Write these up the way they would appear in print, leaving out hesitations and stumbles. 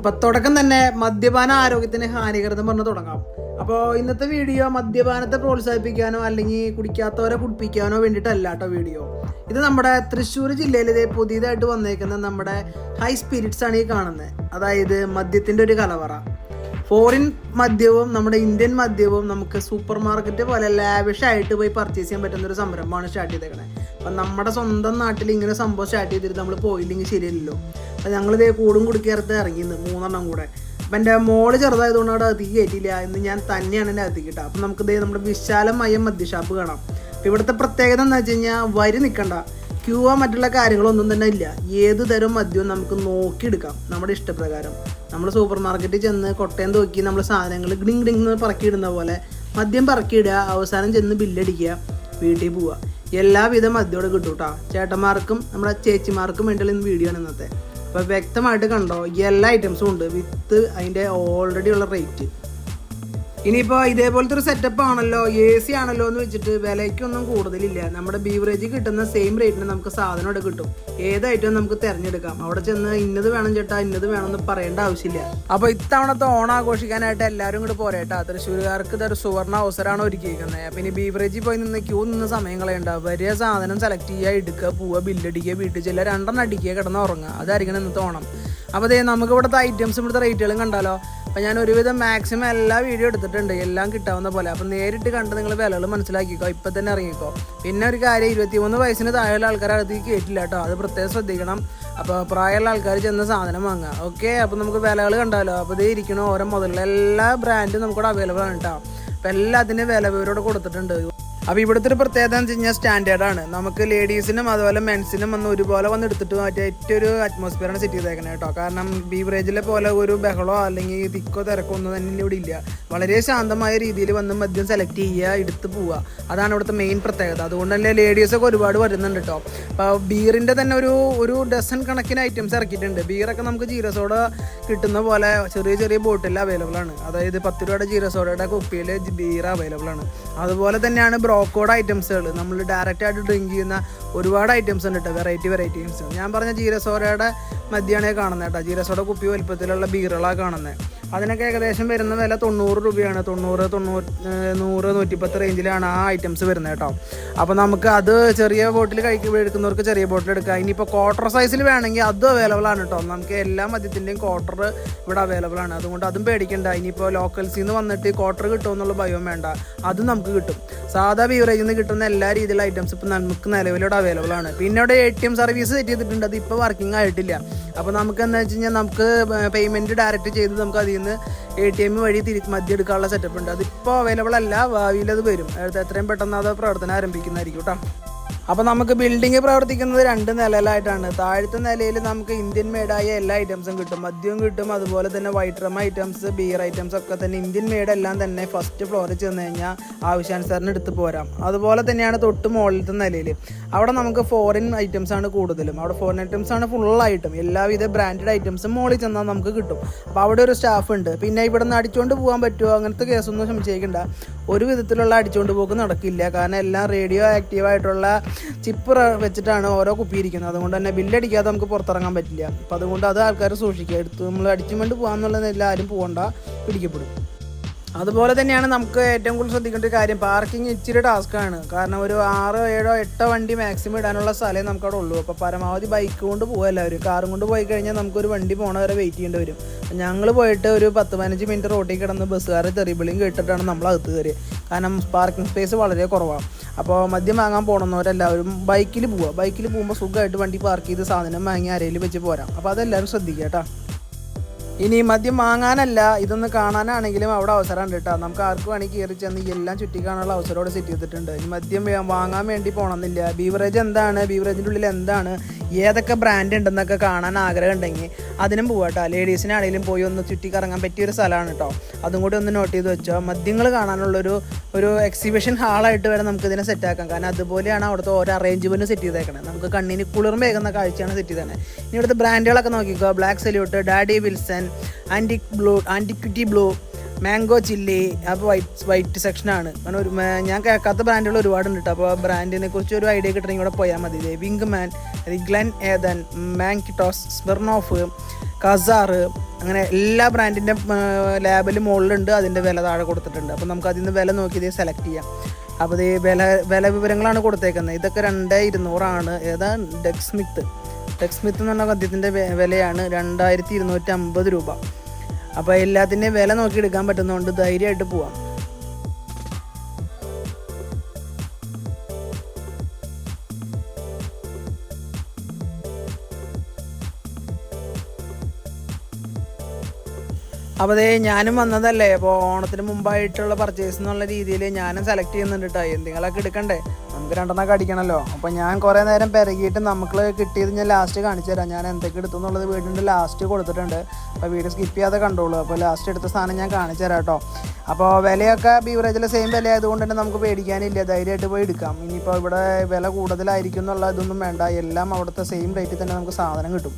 അപ്പോൾ തുടക്കം തന്നെ മദ്യപാന ആരോഗ്യത്തിന് ഹാനികരം പറഞ്ഞ് തുടങ്ങാം. അപ്പോൾ ഇന്നത്തെ വീഡിയോ മദ്യപാനത്തെ പ്രോത്സാഹിപ്പിക്കാനോ അല്ലെങ്കിൽ കുടിക്കാത്തവരെ കുടിപ്പിക്കാനോ വേണ്ടിയിട്ടല്ല കേട്ടോ വീഡിയോ. ഇത് നമ്മുടെ തൃശ്ശൂർ ജില്ലയിലെ പുതിയതായിട്ട് വന്നേക്കുന്ന നമ്മുടെ ഹൈ സ്പിരിറ്റ്സ് ആണ് ഈ കാണുന്നത്. അതായത് മദ്യത്തിൻ്റെ ഒരു കലവറ. ഫോറിൻ മദ്യവും നമ്മുടെ ഇന്ത്യൻ മദ്യവും നമുക്ക് സൂപ്പർ മാർക്കറ്റ് പോലെ ലാവിഷായിട്ട് പോയി പർച്ചേസ് ചെയ്യാൻ പറ്റുന്ന ഒരു സംരംഭമാണ് സ്റ്റാർട്ട് ചെയ്തേക്കണേ. അപ്പം നമ്മുടെ സ്വന്തം നാട്ടിൽ ഇങ്ങനെ സംഭവം സ്റ്റാർട്ട് ചെയ്തിട്ട് നമ്മൾ പോയില്ലെങ്കിൽ ശരിയല്ലല്ലോ. അപ്പം ഞങ്ങളിതേ കൂടും കുടിക്കേറത്ത് ഇറങ്ങിയിരുന്നു 3 എണ്ണം കൂടെ. അപ്പം എൻ്റെ മോള് ചെറുതായതുകൊണ്ട് അവിടെ അകത്തേക്ക് കയറ്റിയില്ല. ഇന്ന് ഞാൻ തന്നെയാണ് എൻ്റെ അകത്തേക്ക് കിട്ടുക. അപ്പം നമുക്കിതേ നമ്മുടെ വിശാലമായ മദ്യഷാപ്പ് കാണാം. അപ്പം ഇവിടുത്തെ പ്രത്യേകത എന്താ വെച്ച് കഴിഞ്ഞാൽ വരി നിൽക്കണ്ട, ക്യൂവോ മറ്റുള്ള കാര്യങ്ങളൊന്നും തന്നെ ഇല്ല. ഏത് തരം മദ്യവും നമുക്ക് നോക്കിയെടുക്കാം നമ്മുടെ ഇഷ്ടപ്രകാരം. നമ്മൾ സൂപ്പർ മാർക്കറ്റിൽ ചെന്ന് കൊട്ടയം തൂക്കി നമ്മൾ സാധനങ്ങൾ ഗ്ലിങ് ഗ്ലിങ് പറക്കിയിടുന്ന പോലെ മദ്യം പറക്കിയിടുക, അവസാനം ചെന്ന് ബില്ലടിക്കുക, വീട്ടിൽ പോവുക. എല്ലാവിധ മദ്യോടെ കിട്ടും കേട്ടോ. ചേട്ടന്മാർക്കും നമ്മുടെ ചേച്ചിമാർക്കും വേണ്ടിയുള്ള വീഡിയോ ആണ് ഇന്നത്തെ. അപ്പോൾ വ്യക്തമായിട്ട് കണ്ടോ, എല്ലാ ഐറ്റംസും ഉണ്ട് വിത്ത് അതിൻ്റെ ഓൾറെഡി ഉള്ള റേറ്റ്. ഇനിയിപ്പോൾ ഇതേപോലത്തെ ഒരു സെറ്റപ്പ് ആണല്ലോ, AC ആണല്ലോ എന്ന് വെച്ചിട്ട് വിലയ്ക്കൊന്നും കൂടുതലില്ല. നമ്മുടെ ബീവറേജ് കിട്ടുന്ന സെയിം റേറ്റിന് നമുക്ക് സാധനം ഇവിടെ കിട്ടും. ഏതായിട്ടും നമുക്ക് തിരഞ്ഞെടുക്കാം. അവിടെ ചെന്ന് ഇന്നത് വേണം ചേട്ടാ ഇന്നത് വേണമെന്ന് പറയേണ്ട ആവശ്യമില്ല. അപ്പോൾ ഇത്തവണത്തെ ഓണം ആഘോഷിക്കാനായിട്ട് എല്ലാവരും കൂടെ പോരേട്ടാ. തൃശ്ശൂരുകാർക്ക് ഇതൊരു സുവർണ്ണ അവസരമാണ് ഒരുക്കിയിരിക്കുന്നത്. അപ്പം ഇനി ബീവറേജിൽ പോയി നിന്ന് ക്യൂ നിന്ന് സമയം കളയണ്ട. വലിയ സാധനം സെലക്ട് ചെയ്യുക, എടുക്കുക, പോവുക, ബില്ലടിക്കുക, വീട്ടിൽ ചെല്ലുക, 2 എണ്ണം അടിക്കുക, കിടന്ന് ഉറങ്ങുക. അതായിരിക്കണം ഇന്നത്തെ ഓണം. അപ്പോൾ അതേ നമുക്ക് ഇവിടുത്തെ ഐറ്റംസും ഇവിടുത്തെ റേറ്റുകളും കണ്ടാലോ. അപ്പം ഞാൻ ഒരുവിധം മാക്സിമം എല്ലാ വീഡിയോ എടുത്തിട്ടുണ്ട്, എല്ലാം കിട്ടാവുന്ന പോലെ. അപ്പം നേരിട്ട് കണ്ട് നിങ്ങൾ വിലകൾ മനസ്സിലാക്കിക്കോ, ഇപ്പം തന്നെ ഇറങ്ങിക്കോ. പിന്നെ ഒരു കാര്യം, 23 വയസ്സിന് താഴെയുള്ള ആൾക്കാർ അടുത്തേക്ക് കയറ്റില്ല കേട്ടോ, അത് പ്രത്യേകം ശ്രദ്ധിക്കണം. അപ്പോൾ പ്രായമുള്ള ആൾക്കാർ ചെന്ന് സാധനം വാങ്ങുക. ഓക്കെ, അപ്പോൾ നമുക്ക് വിലകൾ കണ്ടാലോ. അപ്പോൾ ഇതേ ഇരിക്കണോ ഓരോ മുതലുള്ള എല്ലാ ബ്രാൻഡും നമുക്കിവിടെ അവൈലബിൾ ആണ് കേട്ടോ. അപ്പോൾ എല്ലാത്തിനും വില വിവരോടെ കൊടുത്തിട്ടുണ്ട്. അപ്പോൾ ഇവിടുത്തെ ഒരു പ്രത്യേകത എന്ന് വെച്ച് കഴിഞ്ഞാൽ സ്റ്റാൻഡേർഡാണ്. നമുക്ക് ലേഡീസിനും അതുപോലെ മെൻസിനും വന്ന് ഒരുപോലെ വന്ന് എടുത്തിട്ട് മറ്റേ ഏറ്റവും ഒരു അറ്റ്മോസ്ഫിയറാണ് സെറ്റ് ചെയ്തേക്കുന്നത് കേട്ടോ. കാരണം ബീവറേജിലെ പോലെ ഒരു ബഹളോ അല്ലെങ്കിൽ തിക്കോ തിരക്കോ ഒന്നും തന്നെ ഇവിടെ ഇല്ല. വളരെ ശാന്തമായ രീതിയിൽ വന്ന് മദ്യം സെലക്ട് ചെയ്യുക, എടുത്ത് പോവുക. അതാണ് ഇവിടുത്തെ മെയിൻ പ്രത്യേകത. അതുകൊണ്ട് തന്നെ ലേഡീസൊക്കെ ഒരുപാട് വരുന്നുണ്ട് കേട്ടോ. അപ്പോൾ ബീറിൻ്റെ തന്നെ ഒരു ഡസൻ കണക്കിന് ഐറ്റംസ് ഇറക്കിയിട്ടുണ്ട്. ബീറൊക്കെ നമുക്ക് ജീരസോഡ കിട്ടുന്ന പോലെ ചെറിയ ചെറിയ ബോട്ടിൽ അവൈലബിൾ ആണ്. അതായത് 10 രൂപയുടെ ജീരസോഡയുടെ കുപ്പിയിൽ ബീർ അവൈലബിൾ ആണ്. അതുപോലെ തന്നെയാണ് ബ്രോക്കോഡ് ഐറ്റംസുകൾ, നമ്മൾ ഡയറക്റ്റ് ആയിട്ട് ഡ്രിങ്ക് ചെയ്യുന്ന ഒരുപാട് ഐറ്റംസ് ഉണ്ട് കേട്ടോ. Variety items. ഞാൻ പറഞ്ഞ ജീരസോഡയുടെ മദ്യമാണ് കാണുന്നത് കേട്ടോ. ജീരസോഡ കുപ്പി വലുപ്പത്തിലുള്ള ബീറുകളാണ് കാണുന്നത്. അതിനൊക്കെ ഏകദേശം വരുന്ന വില 90 രൂപയാണ്. 90, 100, 110 റേഞ്ചിലാണ് ആ ഐറ്റംസ് വരുന്നത് കേട്ടോ. അപ്പോൾ നമുക്ക് അത് ചെറിയ ബോട്ടിൽ എടുക്കുന്നവർക്ക് ചെറിയ ബോട്ടിൽ എടുക്കാം. ഇനിയിപ്പോൾ ക്വാർട്ടർ സൈസിൽ വേണമെങ്കിൽ അതും അവൈലബിൾ ആണ് കേട്ടോ. നമുക്ക് എല്ലാ മദ്യത്തിൻ്റെയും ക്വാർട്ടർ ഇവിടെ അവൈലബിൾ ആണ്. അതുകൊണ്ട് അതും പേടിക്കണ്ട. ഇനിയിപ്പോൾ ലോക്കൽസിൽ നിന്ന് വന്നിട്ട് ക്വാർട്ടർ കിട്ടുമെന്നുള്ള ഭയം വേണ്ട, അതും നമുക്ക് കിട്ടും. സാധാ ബീവറേജിൽ നിന്ന് കിട്ടുന്ന എല്ലാ രീതിയിലുള്ള ഐറ്റംസ് ഇപ്പോൾ നമുക്ക് നിലവിലൂടെ അവൈലബിൾ ആണ്. പിന്നെ അവിടെ ATM സർവീസ് സെറ്റ് ചെയ്തിട്ടുണ്ട്. അത് ഇപ്പോൾ വർക്കിംഗ് ആയിട്ടില്ല. അപ്പോൾ നമുക്ക് എന്താ വെച്ച് കഴിഞ്ഞാൽ നമുക്ക് പേയ്മെൻറ്റ് ഡയറക്റ്റ് ചെയ്ത് നമുക്ക് അതിൽ നിന്ന് ATM വഴി മദ്യം എടുക്കാനുള്ള സെറ്റപ്പ് ഉണ്ട്. അതിപ്പോൾ അവൈലബിൾ അല്ല, ഭാവിയിൽ അത് വരും. എത്രയും പെട്ടെന്ന് അത് പ്രവർത്തനം ആരംഭിക്കുന്നതായിരിക്കും കേട്ടോ. അപ്പോൾ നമുക്ക് ബിൽഡിംഗ് പ്രവർത്തിക്കുന്നത് 2 നിലയിലായിട്ടാണ്. താഴത്തെ നിലയിൽ നമുക്ക് ഇന്ത്യൻ മെയ്ഡായ എല്ലാ ഐറ്റംസും കിട്ടും, മദ്യവും കിട്ടും. അതുപോലെ തന്നെ white rum items, beer items ഒക്കെ തന്നെ ഇന്ത്യൻ മെയ്ഡ് എല്ലാം തന്നെ ഫസ്റ്റ് ഫ്ലോറിൽ ചെന്ന് കഴിഞ്ഞാൽ ആവശ്യാനുസരണം എടുത്ത് പോരാം. അതുപോലെ തന്നെയാണ് തൊട്ട് മുകളിലത്തെ നിലയിൽ. അവിടെ നമുക്ക് ഫോറിൻ ഐറ്റംസ് ആണ് കൂടുതലും. അവിടെ ഫോറിൻ ഐറ്റംസ് ആണ് ഫുള്ളായിട്ടും. എല്ലാവിധ ബ്രാൻഡഡ് ഐറ്റംസും മുകളിൽ ചെന്നാൽ നമുക്ക് കിട്ടും. അപ്പോൾ അവിടെ ഒരു സ്റ്റാഫ് ഉണ്ട്. പിന്നെ ഇവിടെ നിന്ന് അടിച്ചുകൊണ്ട് പോകാൻ പറ്റുമോ അങ്ങനത്തെ കേസൊന്നും സംശയിക്കേണ്ട. ഒരു വിധത്തിലുള്ള അടിച്ചുകൊണ്ട് പോക്ക് നടക്കില്ല. കാരണം എല്ലാം റേഡിയോ ആക്റ്റീവായിട്ടുള്ള ചിപ്പ് വെച്ചിട്ടാണ് ഓരോ കുപ്പി ഇരിക്കുന്നത്. അതുകൊണ്ട് തന്നെ ബില്ലടിക്കാതെ നമുക്ക് പുറത്തിറങ്ങാൻ പറ്റില്ല. അപ്പം അതുകൊണ്ട് അത് ആൾക്കാർ സൂക്ഷിക്കുക. എടുത്ത് നമ്മൾ അടിച്ചും കൊണ്ട് പോകാമെന്നുള്ള എല്ലാവരും പോകണ്ട, പിടിക്കപ്പെടും. അതുപോലെ തന്നെയാണ് നമുക്ക് ഏറ്റവും കൂടുതൽ ശ്രദ്ധിക്കേണ്ട ഒരു കാര്യം, പാർക്കിംഗ് ഇച്ചിരി ടാസ്ക്കാണ്. കാരണം ഒരു 6, 7, 8 വണ്ടി മാക്സിമം ഇടാനുള്ള സ്ഥലമേ നമുക്കവിടെ ഉള്ളൂ. അപ്പോൾ പരമാവധി ബൈക്ക് കൊണ്ട് പോകുക എല്ലാവരും. കാറും കൊണ്ട് പോയി കഴിഞ്ഞാൽ നമുക്കൊരു വണ്ടി പോകണ വരെ വെയിറ്റ് ചെയ്യേണ്ടി വരും. ഞങ്ങൾ പോയിട്ട് ഒരു 10-15 മിനിറ്റ് റോട്ടിൽ കിടന്ന് ബസ്സുകാരെ തെറിവിളിയും കേട്ടിട്ടാണ് നമ്മൾ അകത്ത് കയറിയത്. കാരണം പാർക്കിംഗ് സ്പേസ് വളരെ കുറവാണ്. അപ്പോൾ മദ്യം വാങ്ങാൻ പോകണമെന്നവരെല്ലാവരും ബൈക്കിൽ പോവുക. ബൈക്കിൽ പോകുമ്പോൾ സുഖമായിട്ട് വണ്ടി പാർക്ക് ചെയ്ത് സാധനം വാങ്ങി അരയിൽ വെച്ച് പോരാം. അപ്പോൾ അതെല്ലാവരും ശ്രദ്ധിക്കുക കേട്ടോ. ഇനി മദ്യം വാങ്ങാനല്ല, ഇതൊന്ന് കാണാനാണെങ്കിലും അവിടെ അവസരമുണ്ട് കേട്ടോ. നമുക്ക് ആർക്ക് വേണമെങ്കിൽ കയറി ചെന്ന് എല്ലാം ചുറ്റി കാണാനുള്ള അവസരമോടെ സെറ്റ് ചെയ്തിട്ടുണ്ട്. ഇനി മദ്യം വാങ്ങാൻ വേണ്ടി പോകണമെന്നില്ല. ബീവറേജ് എന്താണ്, ബീവറേജിൻ്റെ ഉള്ളിൽ എന്താണ്, ഏതൊക്കെ ബ്രാൻഡ് ഉണ്ടെന്നൊക്കെ കാണാൻ ആഗ്രഹം ഉണ്ടെങ്കിൽ അതിനും പോവാട്ടോ. ലേഡീസിനാണെങ്കിലും പോയി ഒന്ന് ചുറ്റി കറങ്ങാൻ പറ്റിയൊരു സ്ഥലമാണ് കേട്ടോ. അതും കൂടി ഒന്ന് നോട്ട് ചെയ്ത് വെച്ചോ. മദ്യങ്ങൾ കാണാനുള്ളൊരു എക്സിബിഷൻ ഹാളായിട്ട് വരെ നമുക്ക് ഇതിനെ സെറ്റാക്കാം. കാരണം അതുപോലെയാണ് അവിടുത്തെ ഓരോ അറേഞ്ച്മെൻറ്റ് സെറ്റ് ചെയ്തേക്കണേ. നമുക്ക് കണ്ണിന് കുളിർമയേകുന്ന കാഴ്ചയാണ് സെറ്റ് ചെയ്തേക്കണേ. ഇനി ഇവിടുത്തെ ബ്രാൻഡുകളൊക്കെ നോക്കിക്കോ. Black salute, daddy Wilson, antiquity blue, mango chilli. അപ്പോൾ വൈറ്റ് സെക്ഷനാണ്. കാരണം ഞാൻ കേൾക്കാത്ത ബ്രാൻഡുകൾ ഒരുപാടുണ്ട് കേട്ടോ. അപ്പോൾ ബ്രാൻഡിനെ കുറിച്ച് ഒരു ഐഡിയ കിട്ടണമെങ്കിൽ ഇവിടെ പോയാൽ മതി. വിങ്ക് മാൻ, ഗ്ലെൻ ഏതൻ, മാങ്കിട്ടോസ്, സ്മിർനോഫ്, കസാറ്, അങ്ങനെ എല്ലാ ബ്രാൻഡിൻ്റെ ലാബിൽ മുകളിലുണ്ട്. അതിൻ്റെ വില താഴെ കൊടുത്തിട്ടുണ്ട്. അപ്പോൾ നമുക്ക് അതിൽ നിന്ന് വില നോക്കി ഇത് സെലക്ട് ചെയ്യാം. അപ്പോൾ ഇത് വില വിവരങ്ങളാണ് കൊടുത്തേക്കുന്നത്. ഇതൊക്കെ 2200 ഏതാ ടെക്സ്മിത്ത് എന്ന് പറഞ്ഞ മദ്യത്തിൻ്റെ വിലയാണ് 2250 രൂപ. അപ്പോൾ എല്ലാത്തിൻ്റെയും വില നോക്കി എടുക്കാൻ പറ്റുന്നതുകൊണ്ട് ധൈര്യമായിട്ട് പോവാം. അപ്പോൾ അതേ ഞാനും വന്നതല്ലേ, അപ്പോൾ ഓണത്തിന് മുമ്പായിട്ടുള്ള പർച്ചേസ് എന്നുള്ള രീതിയിൽ ഞാനും സെലക്ട് ചെയ്യുന്നുണ്ട് കേട്ടോ. എന്തെങ്കിലുമൊക്കെ എടുക്കണ്ടേ, നമുക്ക് 2 അടിക്കണമല്ലോ. അപ്പോൾ ഞാൻ കുറേ നേരം പെരകിയിട്ട് നമുക്ക് കിട്ടിയത് ഞാൻ ലാസ്റ്റ് കാണിച്ചു തരാം. ഞാൻ എന്തൊക്കെ എടുത്തു എന്നുള്ളത് വീടിൻ്റെ ലാസ്റ്റ് കൊടുത്തിട്ടുണ്ട്. അപ്പോൾ വീഡിയോ സ്കിപ്പ് ചെയ്യാതെ കണ്ടോളൂ. അപ്പോൾ ലാസ്റ്റ് എടുത്ത സാധനം ഞാൻ കാണിച്ചു തരാം കേട്ടോ. അപ്പോൾ വിലയൊക്കെ ബീവറേജിലെ സെയിം വില ആയതുകൊണ്ട് തന്നെ നമുക്ക് പേടിക്കാനില്ല, ധൈര്യമായിട്ട് പോയി എടുക്കാം. ഇനിയിപ്പോൾ ഇവിടെ വില കൂടുതലായിരിക്കും എന്നുള്ള ഇതൊന്നും വേണ്ട, എല്ലാം അവിടുത്തെ സെയിം റേറ്റിൽ തന്നെ നമുക്ക് സാധനം കിട്ടും.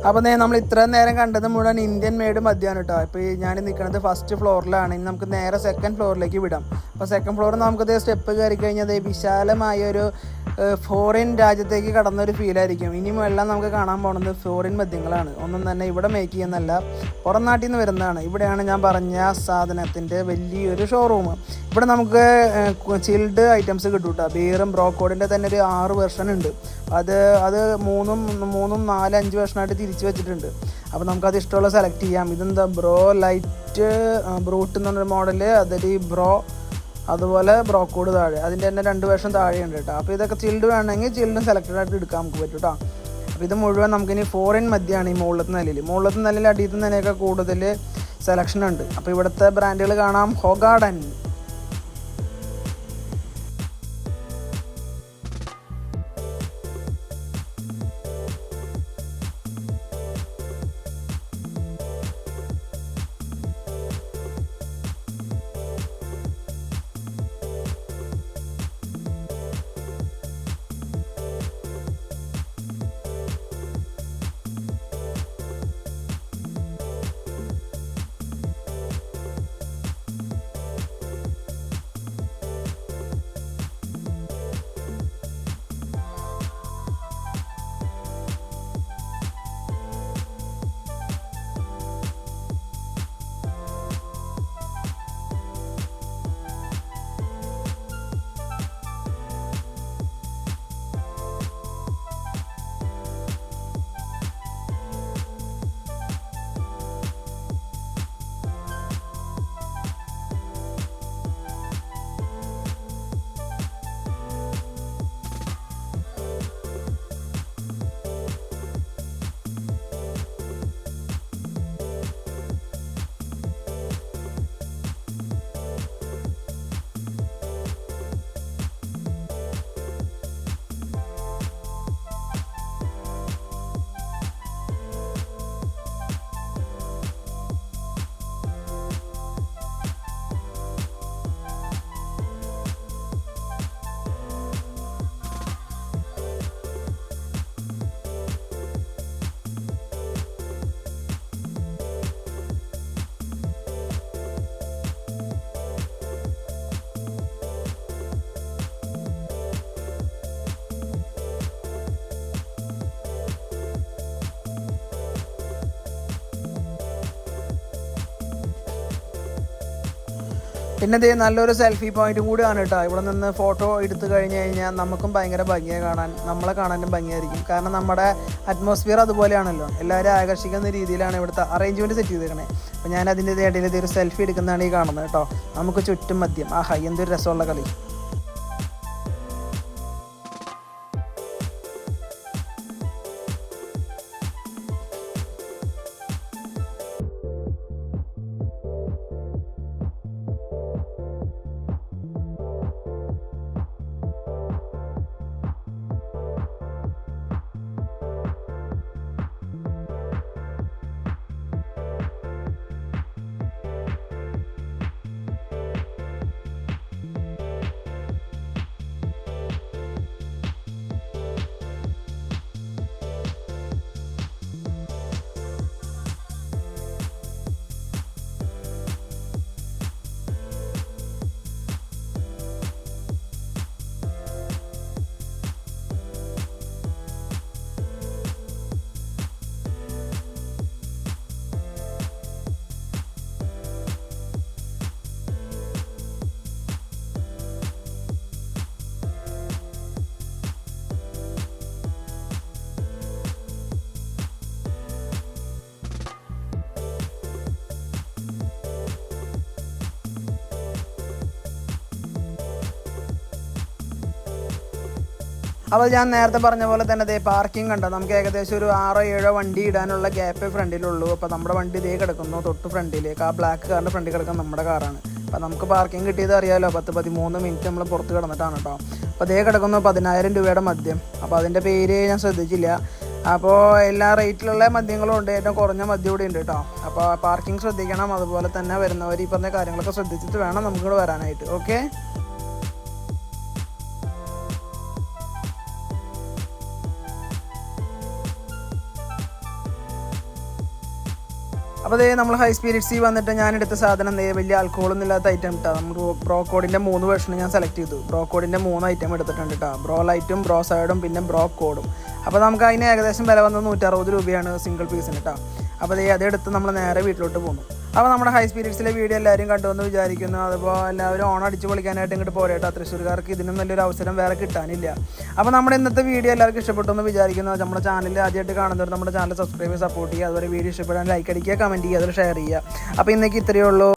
അപ്പോൾ നമ്മൾ ഇത്രയും നേരം കണ്ടത് മുഴുവൻ ഇന്ത്യൻ മെയ്ഡ് മദ്യമാണ് കേട്ടോ. ഇപ്പോൾ ഞാൻ നിൽക്കുന്നത് ഫസ്റ്റ് ഫ്ലോറിലാണ്. ഇനി നമുക്ക് നേരെ സെക്കൻഡ് ഫ്ലോറിലേക്ക് വിടാം. അപ്പോൾ സെക്കൻഡ് ഫ്ലോറിൽ നമുക്കത് സ്റ്റെപ്പ് കയറി കഴിഞ്ഞാൽ വിശാലമായൊരു ഫോറിൻ രാജ്യത്തേക്ക് കടന്നൊരു ഫീലായിരിക്കും. ഇനിയും എല്ലാം നമുക്ക് കാണാൻ പോകുന്നത് ഫോറിൻ മദ്യങ്ങളാണ്. ഒന്നും തന്നെ ഇവിടെ മേക്ക് ചെയ്യുന്നല്ല, പുറം നാട്ടിൽ നിന്ന് വരുന്നതാണ്. ഇവിടെയാണ് ഞാൻ പറഞ്ഞ സാധനത്തിൻ്റെ വലിയൊരു ഷോറൂം. ഇവിടെ നമുക്ക് ചിൽഡ് ഐറ്റംസ് കിട്ടും കേട്ടോ. ബീറും ബ്രോക്കോഡിൻ്റെ തന്നെ ഒരു 6 വെർഷൻ ഉണ്ട്. അത് 3, 4, 5 വെർഷനായിട്ട് തിരിച്ച് വെച്ചിട്ടുണ്ട്. അപ്പോൾ നമുക്കത് ഇഷ്ടമുള്ള സെലക്ട് ചെയ്യാം. ഇതെന്താ ബ്രോ ലൈറ്റ് ബ്രൂട്ട് എന്ന് പറഞ്ഞൊരു മോഡല്, അതൊരു ബ്രോ, അതുപോലെ ബ്രോക്കോഡ് താഴെ, അതിൻ്റെ തന്നെ 2 വെർഷൻ താഴെയുണ്ട് കേട്ടോ. അപ്പോൾ ഇതൊക്കെ ചിൽഡ് വേണമെങ്കിൽ ചിൽഡും സെലക്റ്റഡ് ആയിട്ട് എടുക്കാൻ നമുക്ക് പറ്റും കേട്ടോ. അപ്പോൾ ഇത് മുഴുവൻ നമുക്കിനി ഫോറിൻ മദ്യമാണ്. ഈ മുകളിലത്തെ നിലയിൽ അടിയത്തെ നിലയൊക്കെ കൂടുതൽ സെലക്ഷൻ ഉണ്ട്. അപ്പോൾ ഇവിടുത്തെ ബ്രാൻഡുകൾ കാണാം. ഹൊഗാർഡൻ, പിന്നെ ഇത് നല്ലൊരു സെൽഫി പോയിന്റും കൂടിയാണ് കേട്ടോ. ഇവിടെ നിന്ന് ഫോട്ടോ എടുത്തു കഴിഞ്ഞ് കഴിഞ്ഞാൽ നമുക്കും ഭയങ്കര ഭംഗിയായി കാണാൻ, നമ്മളെ കാണാനും ഭംഗിയായിരിക്കും. കാരണം നമ്മുടെ അറ്റ്മോസ്ഫിയർ അതുപോലെയാണല്ലോ, എല്ലാവരും ആകർഷിക്കുന്ന രീതിയിലാണ് ഇവിടുത്തെ അറേഞ്ച്മെൻറ്റ് സെറ്റ് ചെയ്തേക്കണേ. അപ്പോൾ ഞാൻ അതിൻ്റെ ഇടയിൽ ഇതൊരു സെൽഫി എടുക്കുന്നതാണ് ഈ കാണുന്നത് കേട്ടോ. നമുക്ക് ചുറ്റും മദ്യം, ആഹാ എന്തൊരു രസമുള്ള കളി. അപ്പോൾ ഞാൻ നേരത്തെ പറഞ്ഞ പോലെ തന്നെ ദേ പാർക്കിംഗ് കണ്ടോ, നമുക്ക് ഏകദേശം ഒരു 6-7 വണ്ടി ഇടാനുള്ള ഗ്യാപ്പേ ഫ്രണ്ടിലുള്ളൂ. അപ്പോൾ നമ്മുടെ വണ്ടി ഇതേ കിടക്കുന്നു തൊട്ട് ഫ്രണ്ടിലേക്ക്. ആ ബ്ലാക്ക് കാറിൻ്റെ ഫ്രണ്ടിൽ കിടക്കുന്ന നമ്മുടെ കാറാണ്. അപ്പോൾ നമുക്ക് പാർക്കിംഗ് കിട്ടിയത് അറിയാമല്ലോ, 10-13 മിനിറ്റ് നമ്മൾ പുറത്ത് കിടന്നിട്ടാണ് കേട്ടോ. അപ്പോൾ അതേ കിടക്കുന്നു 10,000 രൂപയുടെ മദ്യം. അപ്പോൾ അതിൻ്റെ പേര് ഞാൻ ശ്രദ്ധിച്ചില്ല. അപ്പോൾ എല്ലാ റേറ്റിലുള്ള മദ്യങ്ങളും ഉണ്ട്, ഏറ്റവും കുറഞ്ഞ മദ്യം ഇവിടെ ഉണ്ട് കേട്ടോ. അപ്പോൾ പാർക്കിംഗ് ശ്രദ്ധിക്കണം. അതുപോലെ തന്നെ വരുന്നവർ ഈ പറഞ്ഞ കാര്യങ്ങളൊക്കെ ശ്രദ്ധിച്ചിട്ട് വേണം നമുക്കിവിടെ വരാനായിട്ട്. ഓക്കെ. അപ്പോൾ അതേ നമ്മൾ ഹൈ സ്പിരിറ്റ്സിൽ വന്നിട്ട് ഞാൻ എടുത്ത സാധനം വലിയ ആൽക്കഹോളൊന്നും ഇല്ലാത്ത ഐറ്റം കേട്ടോ. നമുക്ക് ബ്രോക്കോഡിൻ്റെ 3 വേർഷൻ ഞാൻ സെലക്ട് ചെയ്തു. ബ്രോക്കോഡിൻ്റെ 3 ഐറ്റം എടുത്തിട്ടുണ്ട് കേട്ടോ. ബ്രോ ലൈറ്റും ബ്രോ സൈഡും പിന്നെ ബ്രോ കോഡും. അപ്പോൾ നമുക്ക് അതിന് ഏകദേശം വില വന്നത് 160 രൂപയാണ് സിംഗിൾ പീസിന് കേട്ടോ. അപ്പോൾ അതെടുത്ത് നമ്മൾ നേരെ വീട്ടിലോട്ട് പോകുന്നു. അപ്പോൾ നമ്മുടെ ഹൈ സ്പിരിറ്റ്സിലെ വീഡിയോ എല്ലാവരും കണ്ടുവെന്ന് വിചാരിക്കുന്നു. അതിപ്പോൾ എല്ലാവരും ഓണം അടിച്ച് പൊളിക്കാനായിട്ട് ഇങ്ങോട്ട് പോരേട്ടോ. തൃശ്ശൂർക്കാർക്ക് ഇതിനും നല്ലൊരു അവസരം വേറെ കിട്ടാനില്ല. അപ്പോൾ നമ്മുടെ ഇന്നത്തെ വീഡിയോ എല്ലാവർക്കും ഇഷ്ടപ്പെട്ടു എന്ന് വിചാരിക്കുന്നു. നമ്മുടെ ചാനൽ ആദ്യമായിട്ട് കാണുന്നവർ നമ്മുടെ ചാനൽ സബ്സ്ക്രൈബ് സപ്പോർട്ട് ചെയ്യുക. അതുപോലെ വീഡിയോ ഇഷ്ടപ്പെടാൻ ലൈക്ക് അടിക്കുക, കമൻറ്റ് ചെയ്യുക, അതിൽ ഷെയർ ചെയ്യുക. അപ്പോൾ ഇന്നേക്ക് ഇത്രയേ ഉള്ളൂ.